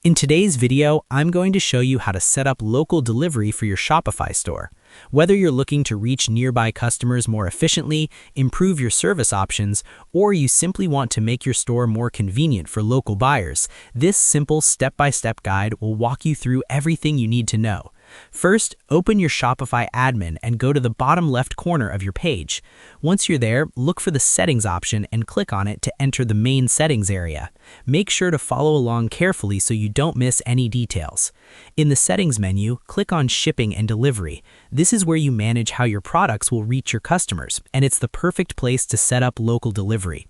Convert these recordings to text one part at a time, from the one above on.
In today's video, I'm going to show you how to set up local delivery for your Shopify store. Whether you're looking to reach nearby customers more efficiently, improve your service options, or you simply want to make your store more convenient for local buyers, this simple step-by-step guide will walk you through everything you need to know. First, open your Shopify admin and go to the bottom left corner of your page. Once you're there, look for the Settings option and click on it to enter the main settings area. Make sure to follow along carefully so you don't miss any details. In the Settings menu, click on Shipping and Delivery. This is where you manage how your products will reach your customers, and it's the perfect place to set up local delivery.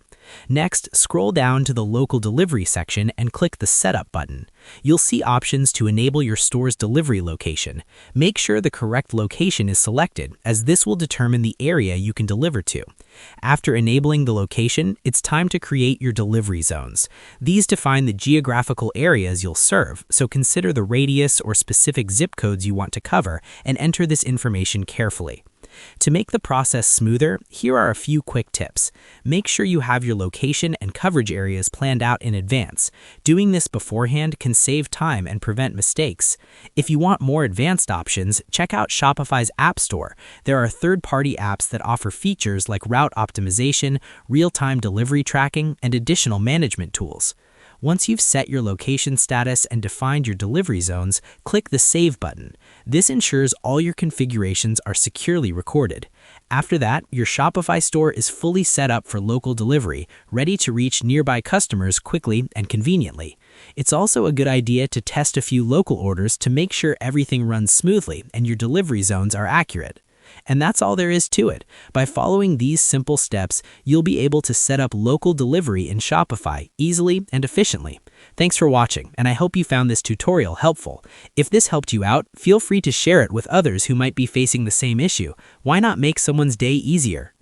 Next, scroll down to the Local Delivery section and click the Setup button. You'll see options to enable your store's delivery location. Make sure the correct location is selected, as this will determine the area you can deliver to. After enabling the location, it's time to create your delivery zones. These define the geographical areas you'll serve, so consider the radius or specific zip codes you want to cover and enter this information carefully. To make the process smoother, here are a few quick tips. Make sure you have your location and coverage areas planned out in advance. Doing this beforehand can save time and prevent mistakes. If you want more advanced options, check out Shopify's App Store. There are third-party apps that offer features like route optimization, real-time delivery tracking, and additional management tools. Once you've set your location status and defined your delivery zones, click the Save button. This ensures all your configurations are securely recorded. After that, your Shopify store is fully set up for local delivery, ready to reach nearby customers quickly and conveniently. It's also a good idea to test a few local orders to make sure everything runs smoothly and your delivery zones are accurate. And that's all there is to it. By following these simple steps, you'll be able to set up local delivery in Shopify easily and efficiently. Thanks for watching, and I hope you found this tutorial helpful. If this helped you out, feel free to share it with others who might be facing the same issue. Why not make someone's day easier?